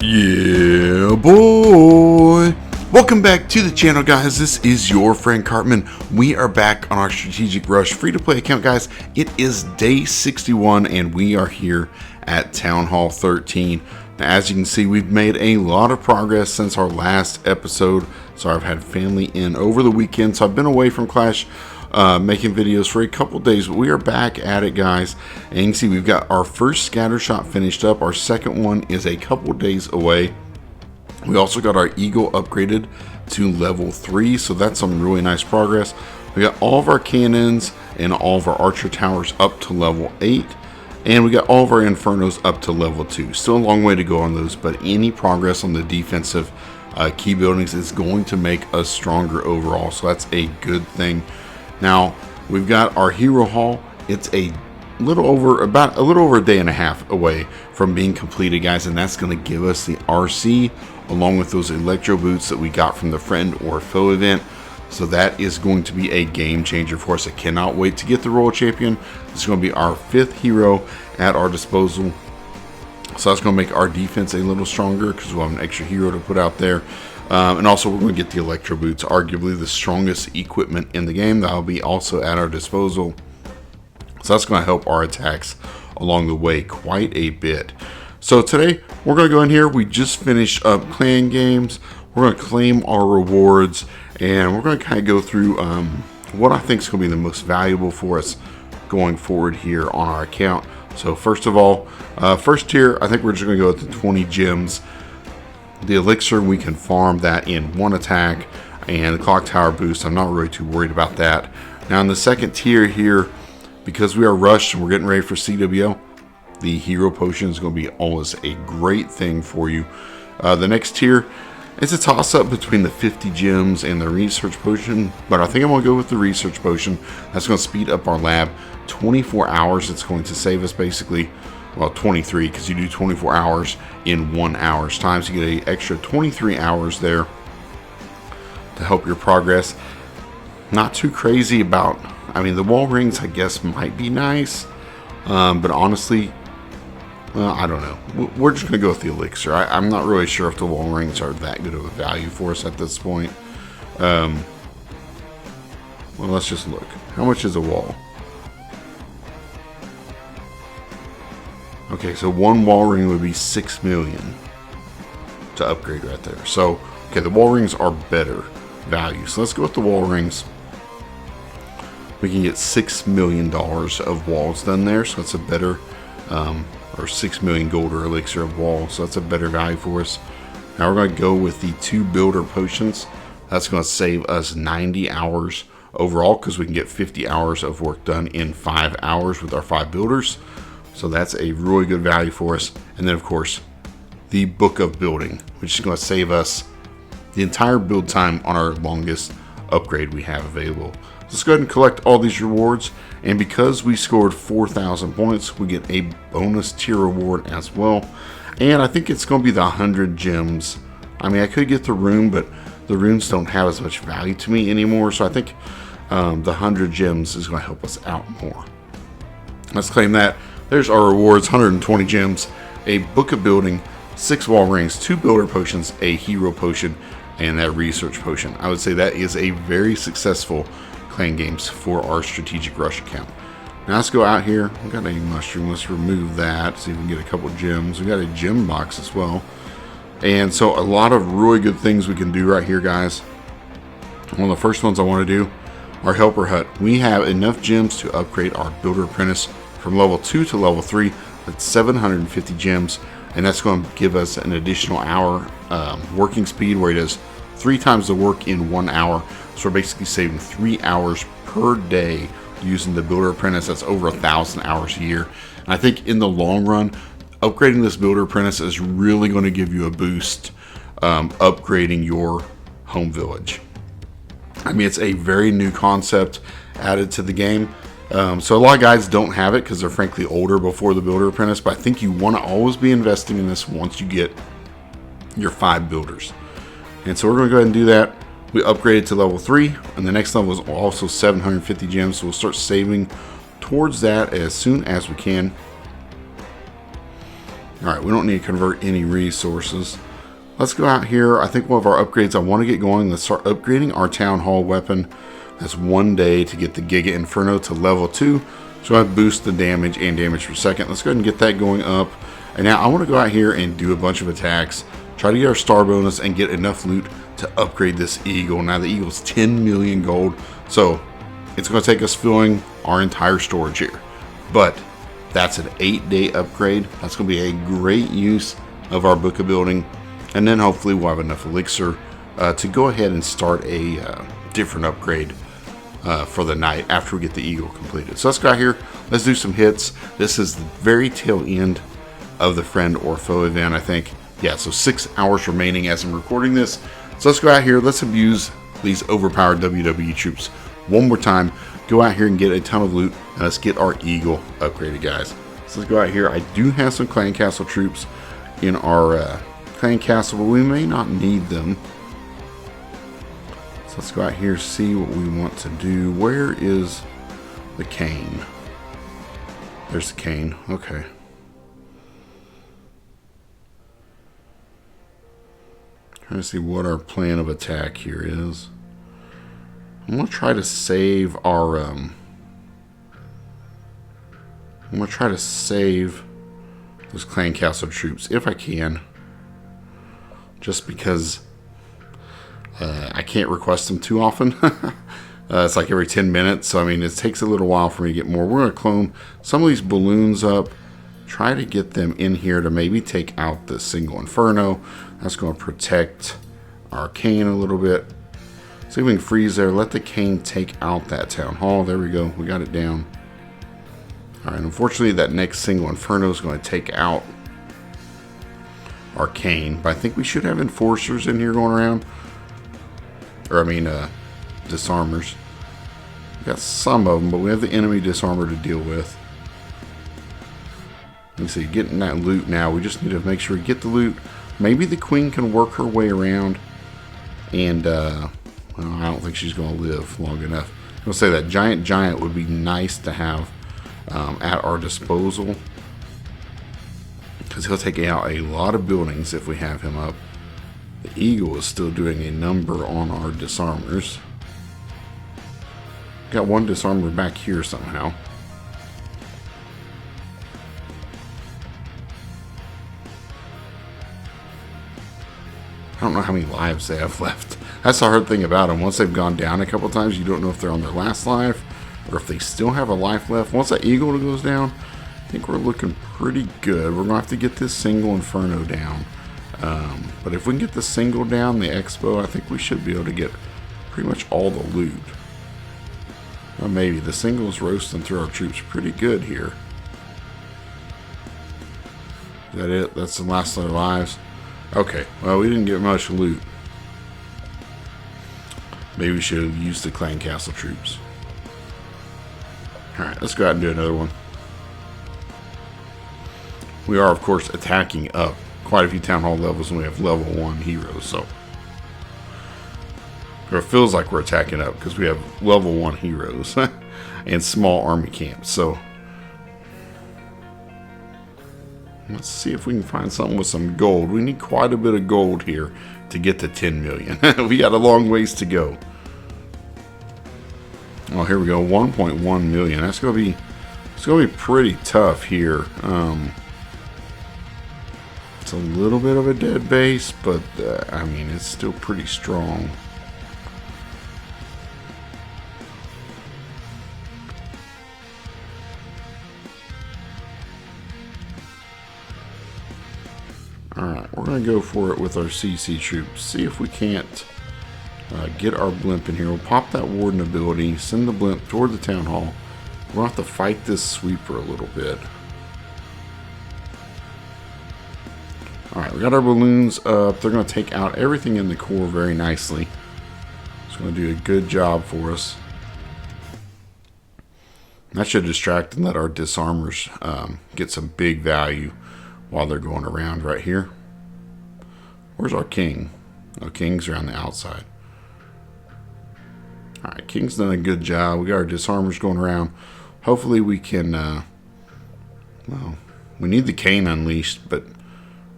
Yeah, boy. Welcome back to the channel, guys. This is your friend Cartman. We are back on our Strategic Rush free-to-play account, guys. It is day 61, and we are here at Town Hall 13. Now, as you can see, we've made a lot of progress since our last episode. So I've had family in over the weekend, so I've been away from Clash, making videos for a couple days, but we are back at it, guys. And you can see we've got our first scatter shot finished up. Our second one is a couple days away. We also got our Eagle upgraded to level 3, so that's some really nice progress. We got all of our cannons and all of our archer towers up to level 8, and we got all of our infernos up to level 2. Still a long way to go on those, but any progress on the defensive key buildings is going to make us stronger overall, so that's a good thing. Now we've got our hero haul. It's a little over a day and a half away from being completed, guys, and that's going to give us the RC along with those electro boots that we got from the friend or foe event. So that is going to be a game changer for us. I cannot wait to get the Royal Champion. This is going to be our 5th hero at our disposal, so that's going to make our defense a little stronger because we'll have an extra hero to put out there. And also we're going to get the electro boots, arguably the strongest equipment in the game. That'll be also at our disposal, so that's going to help our attacks along the way quite a bit. So today we're going to go in here. We just finished up clan games. We're going to claim our rewards, and we're going to kind of go through what I think is going to be the most valuable for us going forward here on our account. So first of all, first tier, I think we're just going to go with the 20 gems. The elixir, we can farm that in one attack, and the clock tower boost, I'm not really too worried about that. Now in the second tier here, because we are rushed and we're getting ready for CWO, the hero potion is going to be always a great thing for you. The next tier, it's a toss-up between the 50 gems and the research potion, but I think I'm going to go with the research potion. That's going to speed up our lab 24 hours. It's going to save us basically, well, 23, because you do 24 hours in 1 hour's time, so you get an extra 23 hours there to help your progress. Not too crazy about, I mean, the wall rings I guess might be nice, but honestly, well, I don't know. We're just going to go with the elixir. I'm not really sure if the wall rings are that good of a value for us at this point. Well, let's just look. How much is a wall? Okay, so one wall ring would be 6 million to upgrade right there. So, okay, the wall rings are better value. So let's go with the wall rings. We can get $6 million of walls done there. So that's a better, or 6 million gold or elixir of wall. So that's a better value for us. Now we're going to go with the 2 builder potions. That's going to save us 90 hours overall because we can get 50 hours of work done in 5 hours with our 5 builders. So that's a really good value for us. And then of course, the book of building, which is going to save us the entire build time on our longest upgrade we have available. Let's go ahead and collect all these rewards. And because we scored 4,000 points, we get a bonus tier reward as well. And I think it's going to be the 100 gems. I mean, I could get the rune, but the runes don't have as much value to me anymore. So I think the 100 gems is going to help us out more. Let's claim that. There's our rewards: 120 gems, a book of building, 6 wall rings, 2 builder potions, a hero potion, and that research potion. I would say that is a very successful clan games for our Strategic Rush account. Now let's go out here. We got a mushroom. Let's remove that. See if we can get a couple gems. We got a gem box as well. And so a lot of really good things we can do right here, guys. One of the first ones I want to do, our helper hut. We have enough gems to upgrade our builder apprentice from level 2 to level 3. That's 750 gems, and that's going to give us an additional hour working speed where it does 3 times the work in 1 hour. So we're basically saving 3 hours per day using the builder apprentice. That's over 1,000 hours a year. And I think in the long run, upgrading this builder apprentice is really going to give you a boost, upgrading your home village. I mean, it's a very new concept added to the game. So a lot of guys don't have it because they're frankly older before the builder apprentice, but I think you want to always be investing in this once you get your 5 builders. And so we're going to go ahead and do that. We upgraded to level 3, and the next level is also 750 gems, so we'll start saving towards that as soon as we can. Alright, we don't need to convert any resources. Let's go out here. I think one of our upgrades I want to get going. Let's start upgrading our Town Hall weapon. That's 1 day to get the Giga Inferno to level 2. So I boost the damage and damage per second. Let's go ahead and get that going up. And now I want to go out here and do a bunch of attacks. Try to get our star bonus and get enough loot to upgrade this Eagle. Now the Eagle's 10 million gold. So it's going to take us filling our entire storage here. But that's an 8-day upgrade. That's going to be a great use of our Book of Building. And then hopefully we'll have enough elixir to go ahead and start a different upgrade for the night after we get the Eagle completed. So let's go out here. Let's do some hits. This is the very tail end of the friend or foe event, I think. Yeah, so 6 hours remaining as I'm recording this. So let's go out here. Let's abuse these overpowered WWE troops one more time. Go out here and get a ton of loot. And let's get our Eagle upgraded, guys. So let's go out here. I do have some clan castle troops in our clan castle, but we may not need them. So let's go out here, see what we want to do. Where is the cane? There's the cane. Okay. Trying to see what our plan of attack here is. I'm going to try to save our I'm going to try to save those clan castle troops if I can, just because I can't request them too often. It's like every 10 minutes, so I mean it takes a little while for me to get more. We're going to clone some of these balloons up, try to get them in here to maybe take out the single Inferno. That's going to protect our cane a little bit. See if we can freeze there. Let the cane take out that Town Hall. There we go. We got it down. Alright, unfortunately that next single Inferno is going to take out our cane. But I think we should have enforcers in here going around. Or I mean, disarmers. We got some of them, but we have the enemy disarmer to deal with. Let me see, getting that loot now. We just need to make sure we get the loot. Maybe the queen can work her way around. And, well, I don't think she's going to live long enough. I'm going to say that giant would be nice to have at our disposal. Because he'll take out a lot of buildings if we have him up. The Eagle is still doing a number on our disarmers. Got one disarmer back here somehow. I don't know how many lives they have left. That's the hard thing about them. Once they've gone down a couple times, you don't know if they're on their last life or if they still have a life left. Once that Eagle goes down, I think we're looking pretty good. We're going to have to get this single Inferno down. But if we can get the single down, the Expo, I think we should be able to get pretty much all the loot. Well, maybe. The single's roasting through our troops pretty good here. Is that it? That's the last of their lives? Okay, well, we didn't get much loot. Maybe we should have used the clan castle troops. Alright, let's go out and do another one. We are, of course, attacking up quite a few town hall levels, and we have level 1 heroes, so. Or it feels like we're attacking up because we have level 1 heroes and small army camps, so. Let's see if we can find something with some gold. We need quite a bit of gold here to get to 10 million. We got a long ways to go. Oh, here we go. 1.1 million. That's gonna be pretty tough here. It's a little bit of a dead base, but I mean it's still pretty strong. Alright, we're going to go for it with our CC troops. See if we can't get our blimp in here. We'll pop that warden ability, send the blimp toward the town hall. We'll have to fight this sweeper a little bit. Alright, we got our balloons up. They're going to take out everything in the core very nicely. It's going to do a good job for us. That should distract and let our disarmers get some big value while they're going around right here. Where's our king? Oh, king's around the outside. Alright, king's done a good job. We got our disarmers going around. Hopefully we can, well, we need the cane unleashed, but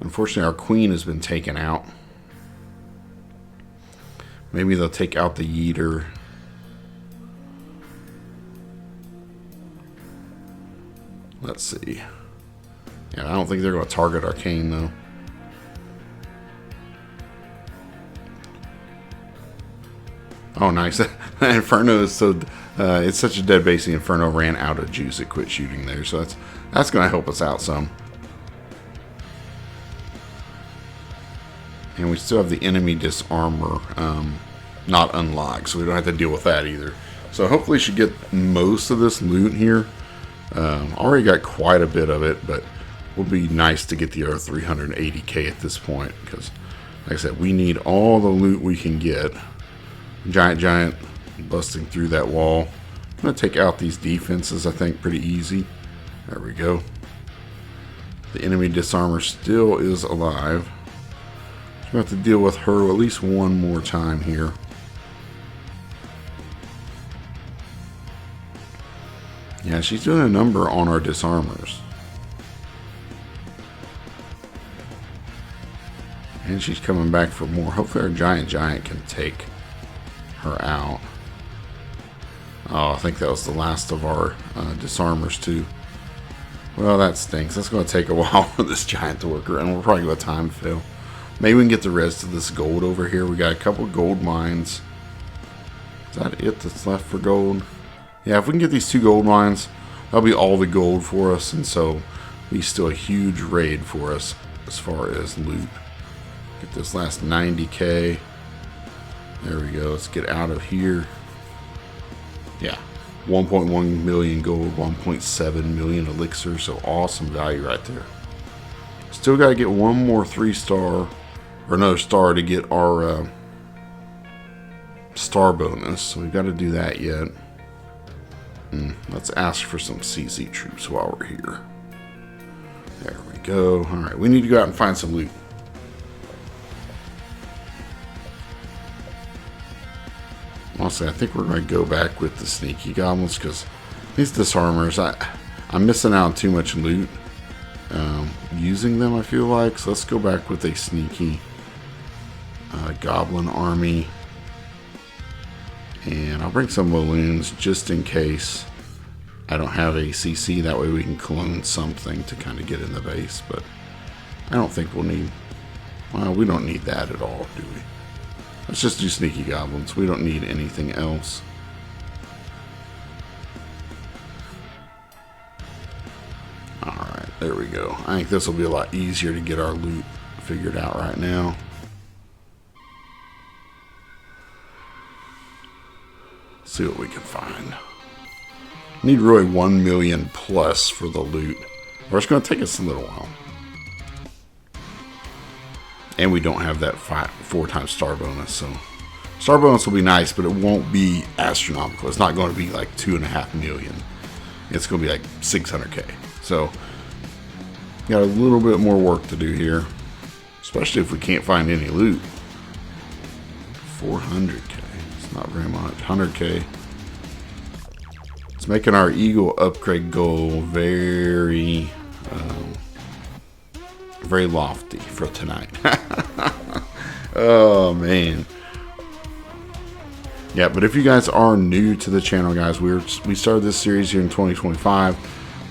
Unfortunately, our queen has been taken out. Maybe they'll take out the yeeter. Let's see. Yeah, I don't think they're going to target Arcane, though. Oh, nice. Inferno is so... it's such a dead base. The Inferno ran out of juice. It quit shooting there. So that's going to help us out some. And we still have the enemy disarmer not unlocked. So we don't have to deal with that either. So hopefully we should get most of this loot here. Already got quite a bit of it. But it would be nice to get the other 380k at this point. Because, like I said, we need all the loot we can get. Giant busting through that wall. I'm going to take out these defenses, I think, pretty easy. There we go. The enemy disarmer still is alive. I'm going to have to deal with her at least one more time here. Yeah, she's doing a number on our disarmers. And she's coming back for more. Hopefully our giant can take her out. Oh, I think that was the last of our disarmers too. Well, that stinks. That's going to take a while for this giant to work around. We're probably going to time fail. Maybe we can get the rest of this gold over here. We got a couple gold mines. Is that it that's left for gold? Yeah, if we can get these 2 gold mines, that'll be all the gold for us. And so it'll be still a huge raid for us as far as loot. Get this last 90k. There we go. Let's get out of here. Yeah. 1.1 million gold, 1.7 million elixir. So awesome value right there. Still got to get one more 3-star or another star to get our star bonus. So we've got to do that yet. Let's ask for some CZ troops while we're here. There we go. Alright, we need to go out and find some loot. Honestly, I think we're going to go back with the sneaky goblins because these disarmers, I'm missing out on too much loot using them, I feel like. So let's go back with a sneaky goblin army. And I'll bring some balloons just in case I don't have a CC. That way we can clone something to kind of get in the base. But I don't think we'll need... Well, we don't need that at all, do we? Let's just do sneaky goblins. We don't need anything else. Alright, there we go. I think this will be a lot easier to get our loot figured out right now. See what we can find. Need really 1 million plus for the loot. Or it's going to take us a little while. And we don't have that 4 times star bonus, so star bonus will be nice, but it won't be astronomical. It's not going to be like 2.5 million. It's going to be like 600k. So got a little bit more work to do here, especially if we can't find any loot. 400k. It's not very much. 100k. It's making our eagle upgrade goal very lofty for tonight. Oh man. Yeah, but if you guys are new to the channel, guys, we started this series here in 2025.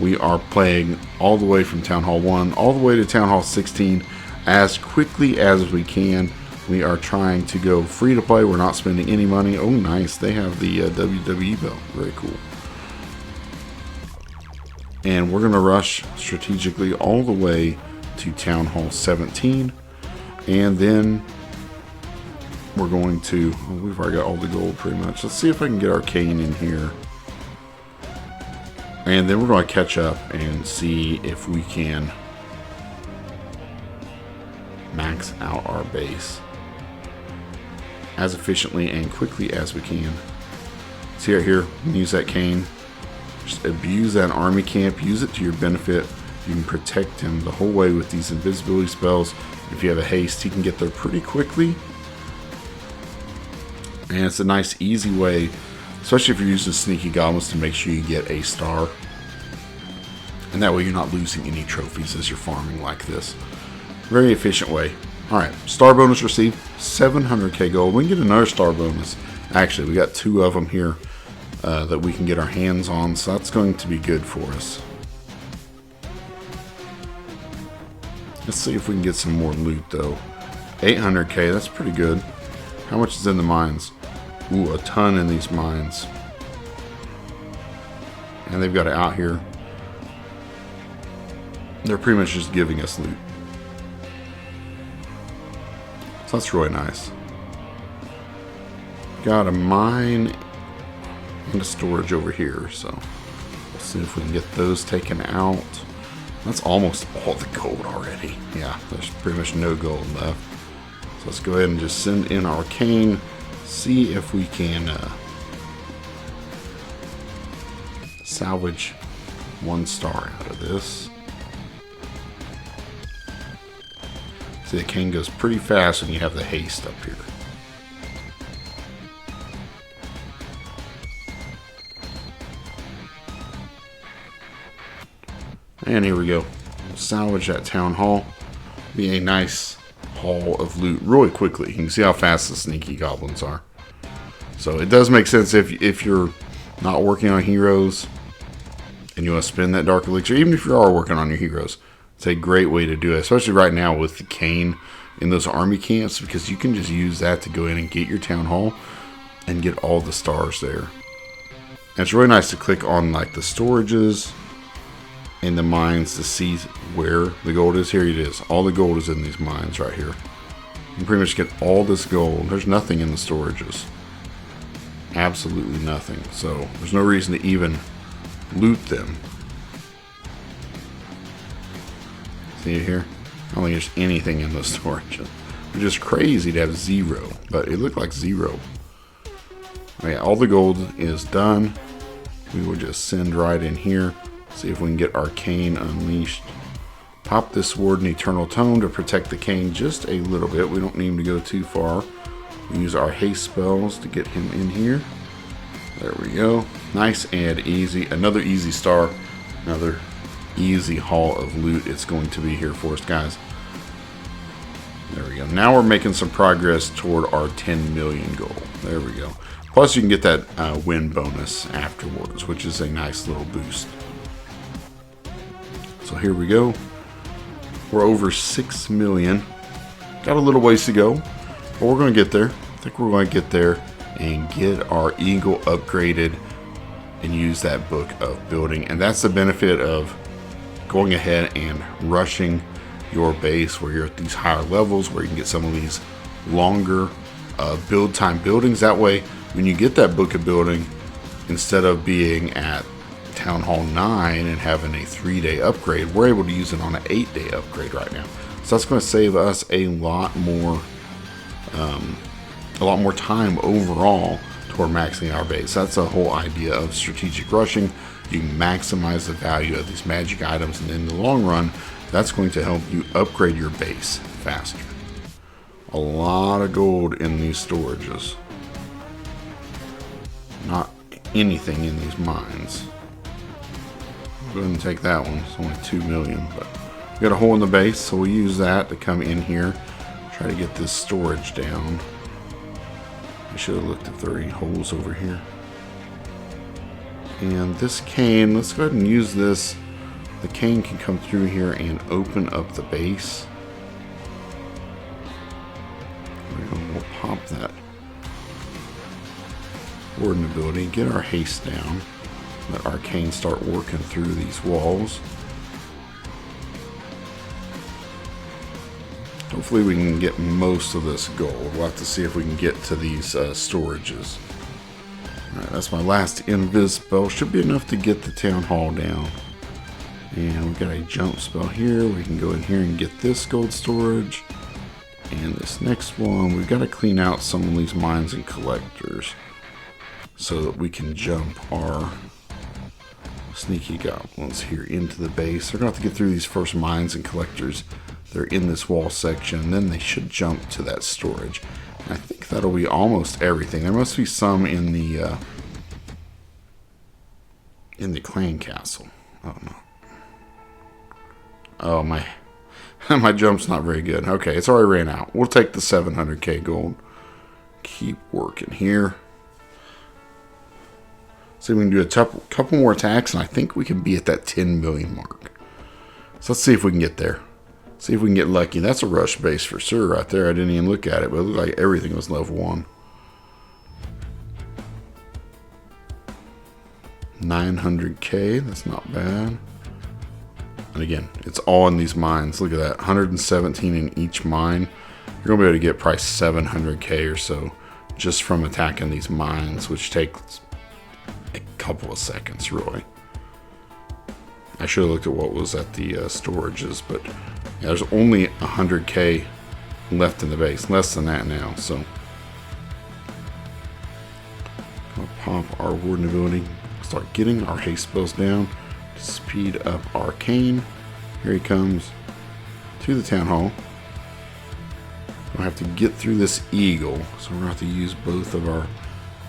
We are playing all the way from Town Hall 1 all the way to Town Hall 16 as quickly as we can. We are trying to go free to play. We're not spending any money. Oh nice, they have the WWE belt. Very cool. And we're going to rush strategically all the way to Town Hall 17, and then we're going to, well, we've already got all the gold pretty much. Let's see if I can get Arcane in here, and then we're going to catch up and see if we can max out our base as efficiently and quickly as we can. See right here, use that cane, just abuse that army camp, use it to your benefit. You can protect him the whole way with these invisibility spells. If you have a haste, he can get there pretty quickly. And it's a nice, easy way, especially if you're using sneaky goblins, to make sure you get a star. And that way you're not losing any trophies as you're farming like this. Very efficient way. Alright, star bonus received, 700k gold. We can get another star bonus. Actually, we got 2 of them here that we can get our hands on, so that's going to be good for us. Let's see if we can get some more loot, though. 800k, that's pretty good. How much is in the mines? Ooh, a ton in these mines. And they've got it out here. They're pretty much just giving us loot. So that's really nice. Got a mine and a storage over here, so we'll see if we can get those taken out. That's almost all the gold already. Yeah, there's pretty much no gold left. So let's go ahead and just send in our cane, see if we can salvage 1 star out of this. See, the cane goes pretty fast when you have the haste up here. And here we go. Salvage that town hall. Be a nice haul of loot really quickly. You can see how fast the sneaky goblins are. So it does make sense if you're not working on heroes and you want to spend that dark elixir, even if you are working on your heroes. It's a great way to do it, especially right now with the cane in those army camps, because you can just use that to go in and get your town hall and get all the stars there. And it's really nice to click on like the storages and the mines to see where the gold is. Here it is. All the gold is in these mines right here. You can pretty much get all this gold. There's nothing in the storages. Absolutely nothing. So there's no reason to even loot them. See it here? I don't think there's anything in the storages. It's just crazy to have 0, but it looked like 0. Oh yeah, all the gold is done. We will just send right in here. See if we can get Arcane unleashed. Pop this sword in Eternal Tone to protect the cane just a little bit. We don't need him to go too far. We use our haste spells to get him in here. There we go. Nice and easy. Another easy star. Another easy haul of loot it's going to be here for us, guys. There we go. Now we're making some progress toward our 10 million goal. There we go. Plus you can get that win bonus afterwards, which is a nice little boost. So here we go. We're over 6 million. Got a little ways to go, but we're going to get there. I think we're going to get there and get our eagle upgraded and use that book of building. And that's the benefit of going ahead and rushing your base where you're at these higher levels, where you can get some of these longer build time buildings. That way, when you get that book of building, instead of being at Town Hall 9 and having a 3-day upgrade, we're able to use it on an 8-day upgrade right now. So that's going to save us a lot more time overall toward maxing our base. That's the whole idea of strategic rushing. You maximize the value of these magic items, and in the long run, that's going to help you upgrade your base faster. A lot of gold in these storages. Not anything in these mines. Go ahead and take that one. It's only 2 million, but we got a hole in the base, so we'll use that to come in here, try to get this storage down. I should have looked at 3 holes over here. And this cane, let's go ahead and use this. The cane can come through here and open up the base. We'll pop that warden ability, get our haste down. Let Arcane start working through these walls. Hopefully we can get most of this gold. We'll have to see if we can get to these storages. Alright, that's my last invis spell. Should be enough to get the town hall down. And we've got a jump spell here. We can go in here and get this gold storage. And this next one, we've got to clean out some of these mines and collectors so that we can jump our sneaky goblins here into the base. They're going to have to get through these first mines and collectors. They're in this wall section, and then they should jump to that storage. And I think that'll be almost everything. There must be some in the clan castle. Oh no. Oh, my My jump's not very good. Okay, it's already ran out. We'll take the 700k gold. Keep working here. See if we can do a couple more attacks, and I think we can be at that 10 million mark. So let's see if we can get there. See if we can get lucky. That's a rush base for sure right there. I didn't even look at it, but it looked like everything was level 1. 900k, that's not bad. And again, it's all in these mines. Look at that, 117 in each mine. You're gonna be able to get probably 700k or so just from attacking these mines, which takes a couple of seconds, really. I should have looked at what was at the storages, but yeah, there's only 100k left in the base, less than that now. So gonna pop our warden ability, start getting our haste spells down to speed up arcane. Here he comes to the town hall. We'll have to get through this eagle, so we're gonna have to use both of our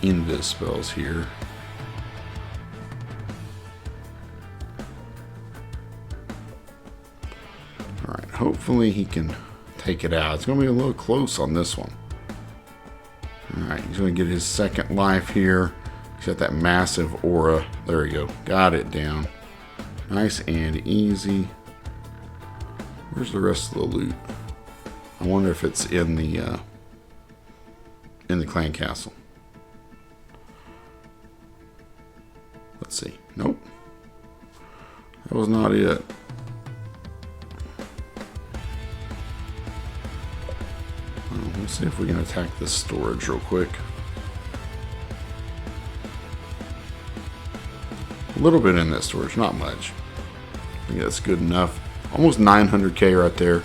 invis spells here. Alright, hopefully he can take it out. It's going to be a little close on this one. Alright, he's going to get his second life here. He's got that massive aura. There we go. Got it down. Nice and easy. Where's the rest of the loot? I wonder if it's in the clan castle. Let's see. Nope. That was not it. Let's see if we can attack this storage real quick. A little bit in that storage, not much. I think that's good enough. Almost 900k right there.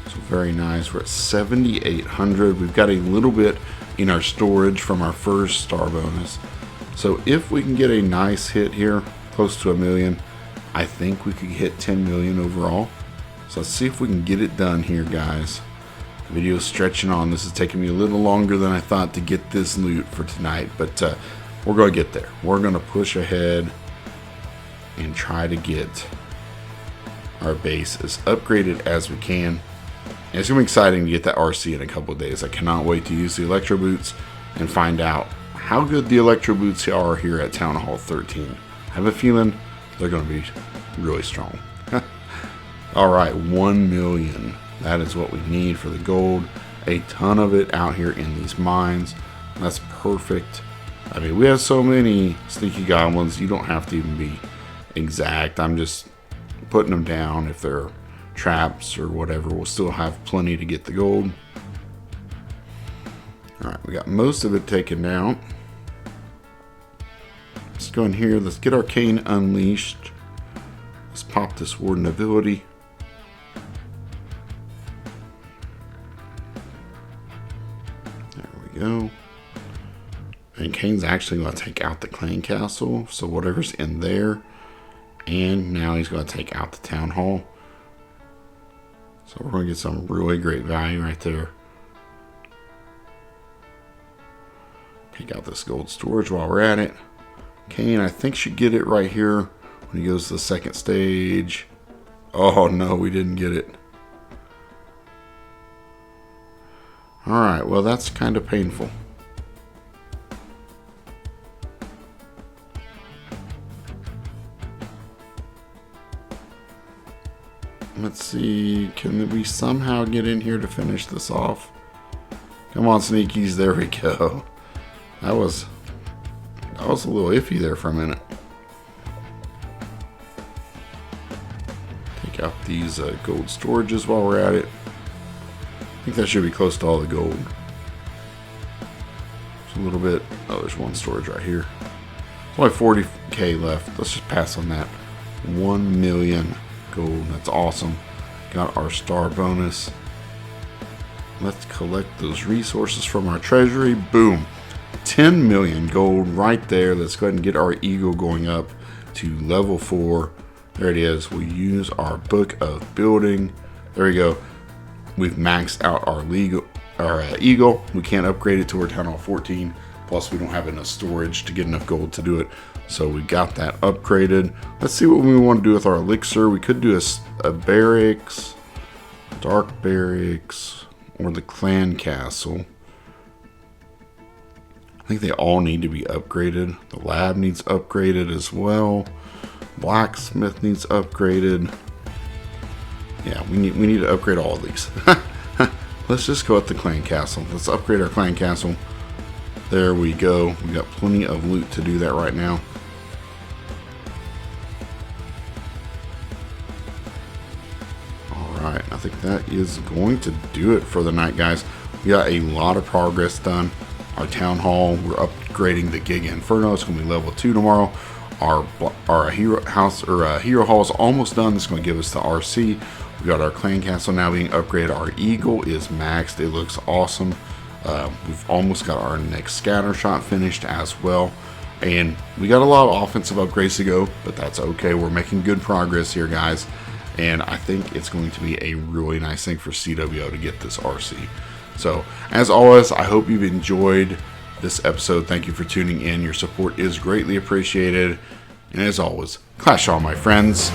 So very nice. We're at 7,800. We've got a little bit in our storage from our first star bonus. So if we can get a nice hit here, close to 1 million, I think we could hit 10 million overall. So let's see if we can get it done here, guys. The video's stretching on. This is taking me a little longer than I thought to get this loot for tonight, but we're going to get there. We're going to push ahead and try to get our base as upgraded as we can. And it's going to be exciting to get that RC in a couple of days. I cannot wait to use the electro boots and find out how good the electro boots are here at Town Hall 13. I have a feeling they're going to be really strong. All right, 1 million. That is what we need for the gold. A ton of it out here in these mines. That's perfect. I mean, we have so many sneaky goblins, you don't have to even be exact. I'm just putting them down. If they're traps or whatever, we'll still have plenty to get the gold. Alright, we got most of it taken down. Let's go in here. Let's get Arcane unleashed. Let's pop this warden ability. Go. And Kane's actually going to take out the clan castle, so whatever's in there, and now he's going to take out the town hall. So we're going to get some really great value right there. Take out this gold storage while we're at it. Kane, I think, should get it right here when he goes to the second stage. Oh no, we didn't get it. Alright, well that's kind of painful. Let's see, can we somehow get in here to finish this off? Come on, sneakies, there we go. That was a little iffy there for a minute. Take out these gold storages while we're at it. I think that should be close to all the gold. Just a little bit. Oh, there's one storage right here. There's only 40k left. Let's just pass on that. 1 million gold. That's awesome. Got our star bonus. Let's collect those resources from our treasury. Boom. 10 million gold right there. Let's go ahead and get our eagle going up to level 4. There it is. We'll use our book of building. There we go. We've maxed out our eagle. We can't upgrade it to our Town Hall 14. Plus, we don't have enough storage to get enough gold to do it. So we got that upgraded. Let's see what we want to do with our elixir. We could do a barracks. Dark Barracks, or the Clan Castle. I think they all need to be upgraded. The lab needs upgraded as well. Blacksmith needs upgraded. Yeah, we need to upgrade all of these. Let's just go at the Clan Castle. Let's upgrade our Clan Castle. There we go. We got plenty of loot to do that right now. Alright, I think that is going to do it for the night, guys. We got a lot of progress done. Our Town Hall, we're upgrading the Giga Inferno. It's going to be level 2 tomorrow. Our Hero House, or Hero Hall is almost done. This is going to give us the RC. We got our Clan Castle now being upgraded. Our Eagle is maxed. It looks awesome. We've almost got our next scatter shot finished as well. And we got a lot of offensive upgrades to go, but that's okay. We're making good progress here, guys. And I think it's going to be a really nice thing for CWO to get this RC. So, as always, I hope you've enjoyed this episode. Thank you for tuning in. Your support is greatly appreciated. And as always, clash on, my friends.